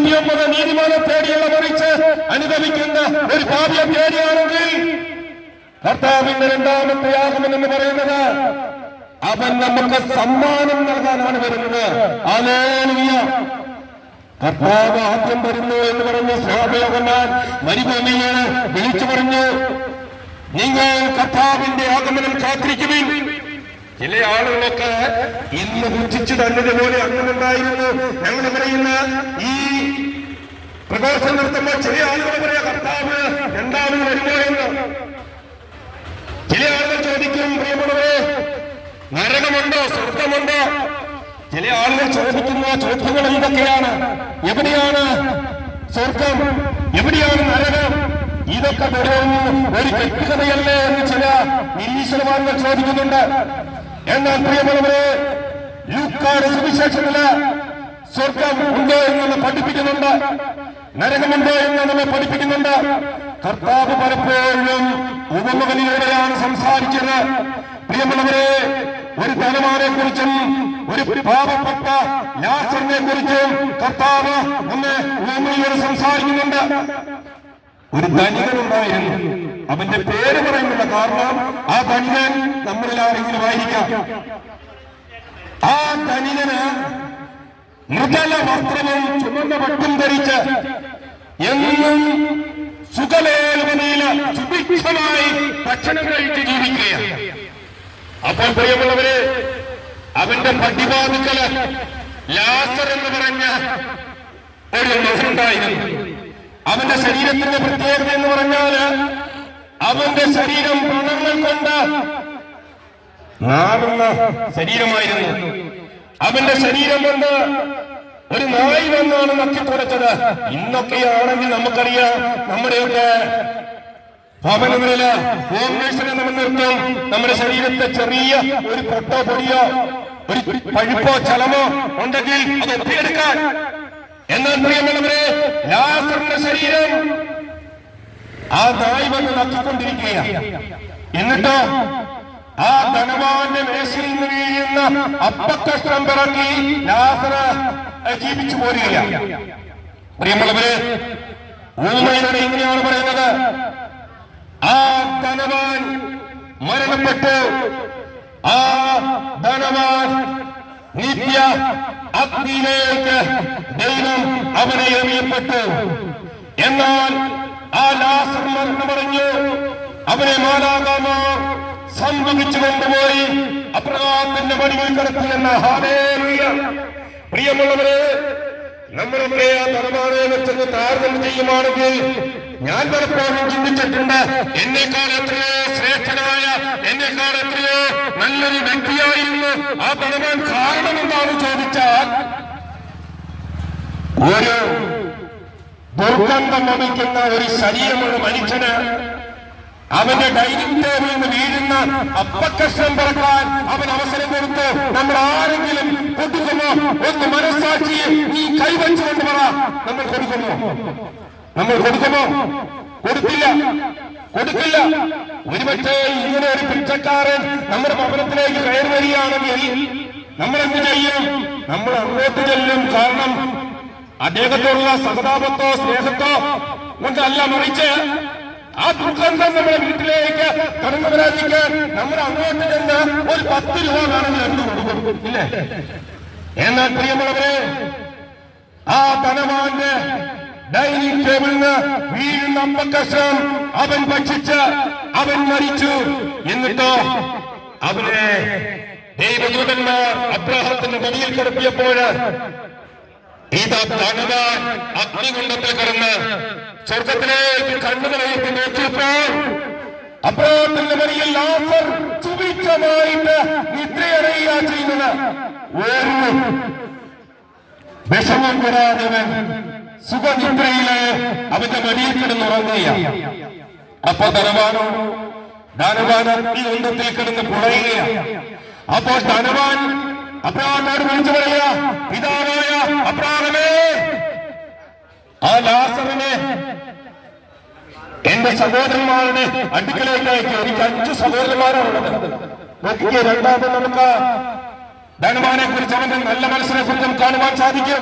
നീതിയൊമ്പത് നീതിമാനെ തേടിയുള്ള മറിച്ച് അനുഗമിക്കുന്ന ഒരു പാപിയെ തേടിയാണെങ്കിൽ കർത്താവിന്റെ രണ്ടാമത്തെ ആഗമനം എന്ന് പറയുന്നത് അവൻ നമുക്ക് സമ്മാനം നൽകാനാണ് വരുന്നത്. ഹല്ലേലൂയ. കർത്താവ് ആദ്യം വരുന്നു എന്ന് പറഞ്ഞ് സഹാബയോഹന്നാൻ മരുഭൂമിയിൽ വിളിച്ചു പറഞ്ഞു, നിങ്ങൾ കർത്താവിന്റെ ആഗമനം കാത്തിരിക്കുവിൻ. ചില ആളുകളൊക്കെ ഇന്ന് പുച്ഛിച്ചു തന്നതുപോലെ അങ്ങനുണ്ടായിരുന്നു. ഞങ്ങൾ പറയുന്ന ഈ പ്രഘോഷണം നടത്തുമ്പോൾ ചില ആളുകൾ പറയാ കർത്താവ് രണ്ടാമത് വരുമോ എന്ന്. ചില ആളുകൾ ചോദിക്കും, പ്രിയമുള്ളവരെ, നരകമുണ്ടോ സ്വർഗമുണ്ടോ? ചില ആളുകൾ ചോദിക്കുന്ന ചോദ്യങ്ങൾ ഇതൊക്കെയാണ്. എവിടെയാണ് സ്വർഗം, എവിടെയാണ് നരകം? ഇതൊക്കെ വെറും ഒരു കെട്ടുകഥയല്ലേ എന്ന് ചില നിരീശ്വരവാദികൾ ചോദിക്കുന്നുണ്ട്. എന്നാൽ പ്രിയമുള്ളവരെ, ലൂക്കായുടെ സുവിശേഷത്തില് സ്വർഗം ഉണ്ടോ എന്ന് നമ്മൾ പഠിപ്പിക്കുന്നുണ്ട്, നരകമുണ്ടോ എന്ന് നമ്മൾ പഠിപ്പിക്കുന്നുണ്ട്. കർത്താവ് പലപ്പോഴും ഉപമകളിലൂടെയാണ് സംസാരിച്ചത്. പ്രിയമുള്ളവരെ, ഒരു ധനവാനെ കുറിച്ചും ഒരു പാവപ്പെട്ട ലാസറിനെ കുറിച്ചും കർത്താവ് നമ്മെ ഉപമയിലൂടെ സംസാരിക്കുന്നുണ്ട്. ഒരു ധനികനുണ്ടായിരുന്നു, അവന്റെ പേര് പറയുന്നില്ല, കാരണം ആ ധനികൻ നമ്മളിൽ ആരെങ്കിലും ആയിരിക്കാം. ആ ധനികന് മൃഗല വസ്ത്രവും ചുമന്ന വട്ടും ധരിച്ച് എന്നും സുഖലേഖനയില് സുഭിക്ഷമായി ഭക്ഷണം കഴിച്ച് ജീവിക്കുകയാണ്. അപ്പോൾ പ്രിയമുള്ളവരെ, അവന്റെ പടിവാതിക്കല് ലാസർ എന്ന് പറഞ്ഞ ഒരു മകനുണ്ടായിരുന്നു. അവന്റെ ശരീരത്തിന്റെ പ്രത്യേകത എന്ന് പറഞ്ഞാല് അവന്റെ ശരീരം വ്രണങ്ങൾ കൊണ്ട് നാടുന്ന ശരീരമായിരുന്നു. അവന്റെ ശരീരം കൊണ്ട് ഒരു നായി വന്നാണ് നക്കിത്തുടച്ചത്. ഇന്നൊക്കെയാണെങ്കിൽ നമുക്കറിയാം, നമ്മുടെയൊക്കെ ഭവനങ്ങളില് ഫോർമേഷനെ നമ്മൾ നിർത്തും. നമ്മുടെ ശരീരത്തെ ചെറിയ ഒരു പൊട്ടോ പൊടിയോ ഒരു പഴുപ്പോ ചലമോ ഉണ്ടെങ്കിൽ അത് ഒപ്പിയെടുക്കാൻ. എന്നാൽ പ്രിയമുള്ളവരെ, ലാസറിന്റെ ശരീരം ആ നായി വന്ന് നക്കിക്കൊണ്ടിരിക്കുകയാണ്. എന്നിട്ടോ ആ ധനവാന്റെ മേശയിൽ നിന്ന് വീഴുന്ന അപ്പക്കഷ്ണം പിറക്കി ലാസറ് ജീവിച്ചു പോരുകയാണ്. പ്രിയമുള്ളവരെ, ഊമയിലൂടെ ഇങ്ങനെയാണ് പറയുന്നത്, ആ ധനവാൻ മരണപ്പെട്ടു. ആ ധനവാൻ നിത്യ അഗ്നിയിലേക്ക് ദൈവം അവനെ എറിയപ്പെട്ടു. എന്നാൽ ആ ലാസർ മരണം പറഞ്ഞു. അവനെ മാലാഖമാർ സംഭവിച്ചു കൊണ്ടുപോയി അബ്രഹാമിന്റെ മടിയിൽ കിടത്തിയെന്ന. ഹല്ലേലൂയ. പ്രിയമുള്ളവരെ, നമ്മളൊക്കെ ആ ധനവാനെ വെച്ചെന്ന് താരതമ്യം ചെയ്യുവാണെങ്കിൽ ഞാൻ പലപ്പോഴും ചിന്തിച്ചിട്ടുണ്ട്, എന്നെക്കാൾ എത്രയോ ശ്രേഷ്ഠനായ, എന്നെക്കാൾ എത്രയോ നല്ലൊരു വ്യക്തിയായിരുന്നു ആ ധനവാൻ. കാരണം എന്താണെന്ന് ചോദിച്ചാൽ, ഒരു ദുർഗന്ധം വമിക്കുന്ന ഒരു ശരീരമുള്ള മനുഷ്യന് അവന്റെ ഡൈനിങ് ടേബിളിൽ നിന്ന് വീഴുന്ന അപ്പക്കഷ്ണം പറക്കാൻ അവൻ അവസരം കൊടുത്തു. നമ്മൾ ആരെങ്കിലും കൊടുക്കുമോ? ഒന്ന് മനസ്സാക്ഷിയെ നീ കൈവച്ചുകൊണ്ട് പറ, നമ്മൾ കൊടുക്കുമോ? നമ്മൾ കൊടുക്കുമോ? കൊടുക്കില്ല. ഒരുപക്ഷേ ഇങ്ങനെ ഒരു പിച്ചക്കാരൻ നമ്മുടെ ഭവനത്തിലേക്ക് കയറി വരികയാണെങ്കിൽ നമ്മൾ എന്ത് ചെയ്യും? നമ്മൾ അങ്ങോട്ട് ചെല്ലും. കാരണം അദ്ദേഹത്തോടുള്ള സഹതാപത്തോ സ്നേഹത്തോ കൊണ്ടല്ല, മറിച്ച് ആ ദുർഗന്ധം നമ്മുടെ വീട്ടിലേക്ക് കടന്നു വരാതിരിക്കാൻ നമ്മൾ അങ്ങോട്ട് ചെന്ന് ഒരു 10 രൂപ വേണമെങ്കിൽ എന്ത് കൊടുക്കും, ഇല്ലേ? എന്നാൽ പ്രിയമുള്ളവരെ, ആ ധനവാന്റെ ഡൈനിങ് ടേബിളിന് വീഴുന്ന അപ്പക്കഷ്ണം അവൻ ഭക്ഷിച്ച് അവൻ മരിച്ചു. എന്നിട്ടോ അവനെ ദൈവദൂതന്മാർ അബ്രഹാത്തിന്റെ മടിയിൽ കിടത്തിയപ്പോൾ ഇതാ ധനവാൻ അഗ്നികുണ്ഡത്തിൽ കിടന്ന് സ്വർഗത്തിലേക്ക് കണ്ണുകളെത്തി നോക്കിയപ്പോൾ അബ്രഹാമിന്റെ മടിയിൽ ലാസർ സുഭിക്ഷമായിട്ട് നിദ്രയടയുക ചെയ്യുന്നത്. ഒരു വിഷമം വരാതവൻ സുഖനിദ്രയില് അവന്റെ മടിയിൽ കിടന്നുറങ്ങുകയാണ്. അപ്പൊ ധനവാൻ അഗ്നികുണ്ഡത്തിൽ കിടന്ന് പുളയുകയാണ്. അപ്പോൾ ധനവാൻ അബ്രഹാമിനോട് വിളിച്ചു പറയുക, പിതാവായ അബ്രഹാമേ, ആ ലാസറിനെ എന്റെ സഹോദരന്മാരുടെ അടുക്കലേക്ക് അയച്ചു. എനിക്ക് 5 സഹോദരന്മാരാണുള്ളത്. നോക്കിയ രണ്ടാമത് നമുക്ക് ധനവാനെ കുറിച്ച്, അവന്റെ നല്ല മനസ്സിനെ കുറിച്ചും കാണുവാൻ സാധിക്കും.